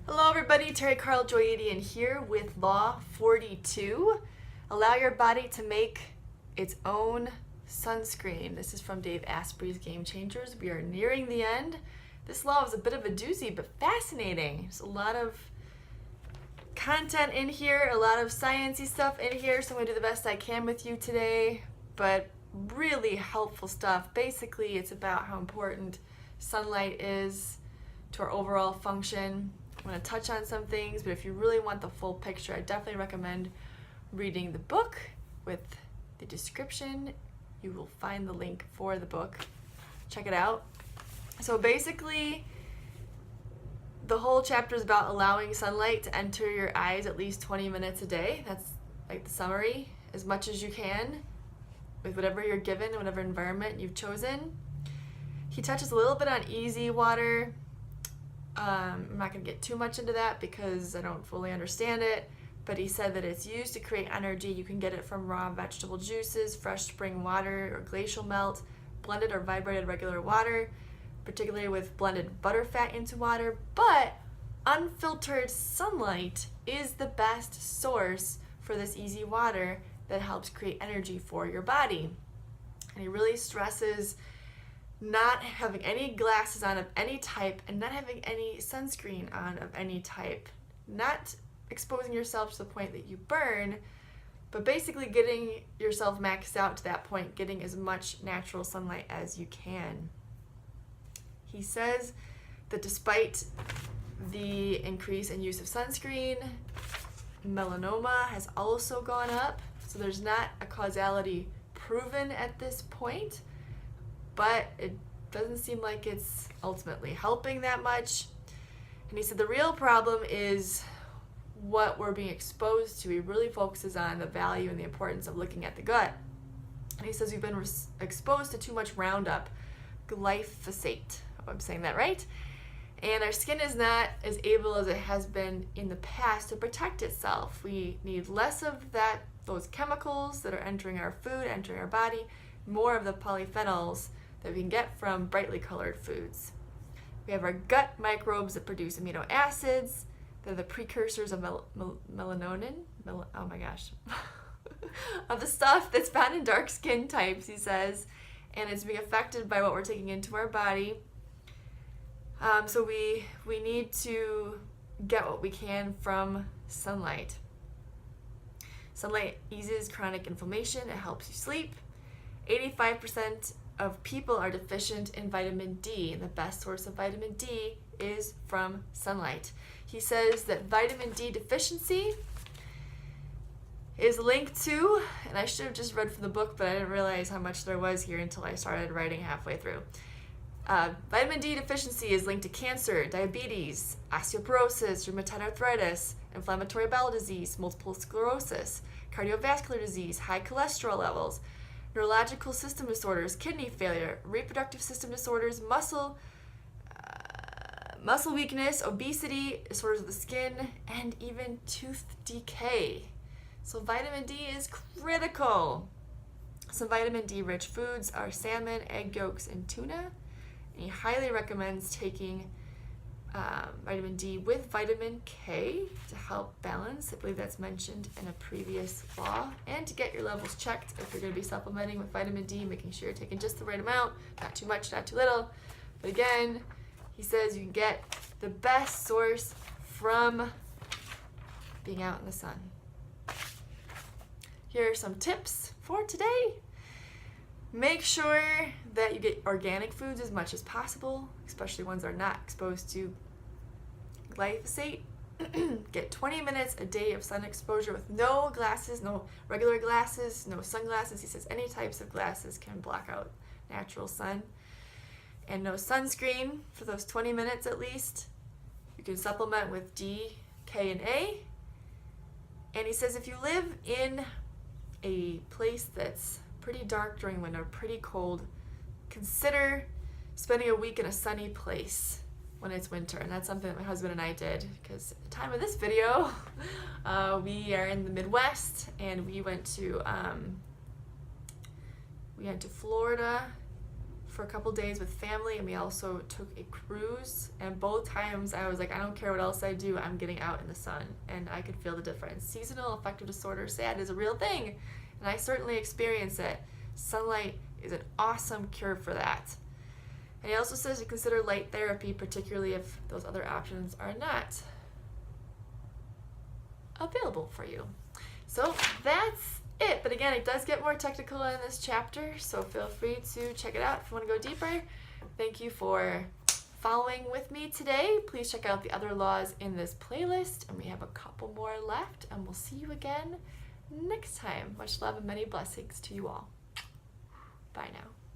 Hello everybody, Terry Carl Joyadian here with Law 42. Allow your body to make its own sunscreen. This is from Dave Asprey's Game Changers. We are nearing the end. This law is a bit of a doozy, but fascinating. There's a lot of content in here, a lot of sciencey stuff in here, so I'm going to do the best I can with you today, but really helpful stuff. Basically, it's about how important sunlight is to our overall function. I'm going to touch on some things, but if you really want the full picture, I definitely recommend reading the book with the description. You will find the link for the book. Check it out. So basically, the whole chapter is about allowing sunlight to enter your eyes at least 20 minutes a day. That's like the summary, as much as you can with whatever you're given, whatever environment you've chosen. He touches a little bit on easy water. I'm not going to get too much into that because I don't fully understand it, but he said that it's used to create energy. You can get it from raw vegetable juices, fresh spring water, or glacial melt, blended or vibrated regular water, particularly with blended butterfat into water, but unfiltered sunlight is the best source for this easy water that helps create energy for your body. And he really stresses not having any glasses on of any type and not having any sunscreen on of any type. Not exposing yourself to the point that you burn, but basically getting yourself maxed out to that point, getting as much natural sunlight as you can. He says that despite the increase in use of sunscreen, melanoma has also gone up. So there's not a causality proven at this point, but it doesn't seem like it's ultimately helping that much. And he said the real problem is what we're being exposed to. He really focuses on the value and the importance of looking at the gut. And he says we've been exposed to too much Roundup, glyphosate. Oh, I'm saying that right. And our skin is not as able as it has been in the past to protect itself. We need less of those chemicals that are entering our food, entering our body, more of the polyphenols that we can get from brightly colored foods. We have our gut microbes that produce amino acids. They're the precursors of melanonin. Oh my gosh. Of the stuff that's found in dark skin types, he says, and it's being affected by what we're taking into our body. So we need to get what we can from sunlight. Sunlight eases chronic inflammation. It helps you sleep. 85% of people are deficient in vitamin D, and the best source of vitamin D is from sunlight. He says that vitamin D deficiency is linked to, and I should have just read from the book, but I didn't realize how much there was here until I started writing halfway through. Vitamin D deficiency is linked to cancer, diabetes, osteoporosis, rheumatoid arthritis, inflammatory bowel disease, multiple sclerosis, cardiovascular disease, high cholesterol levels, neurological system disorders, kidney failure, reproductive system disorders, muscle weakness, obesity, disorders of the skin, and even tooth decay. So vitamin D is critical. Some vitamin D rich foods are salmon, egg yolks, and tuna. And he highly recommends taking vitamin D with vitamin K to help balance. I believe that's mentioned in a previous law. And to get your levels checked if you're going to be supplementing with vitamin D, making sure you're taking just the right amount, not too much, not too little. But again, he says you can get the best source from being out in the sun. Here are some tips for today. Make sure that you get organic foods as much as possible, especially ones that are not exposed to glyphosate. Get 20 minutes a day of sun exposure with no glasses, no regular glasses, no sunglasses. He says any types of glasses can block out natural sun. And no sunscreen for those 20 minutes at least. You can supplement with D, K, and A. And he says if you live in a place that's pretty dark during winter, pretty cold, consider spending a week in a sunny place when it's winter. And that's something that my husband and I did, because at the time of this video, we are in the Midwest, and we went to Florida for a couple days with family, and we also took a cruise, and both times I was like, I don't care what else I do, I'm getting out in the sun, and I could feel the difference. Seasonal affective disorder, SAD, is a real thing, and I certainly experience it. Sunlight is an awesome cure for that. And he also says to consider light therapy, particularly if those other options are not available for you. So that's it. But again, it does get more technical in this chapter, so feel free to check it out if you want to go deeper. Thank you for following with me today. Please check out the other laws in this playlist, and we have a couple more left, and we'll see you again next time. Much love and many blessings to you all. Bye now.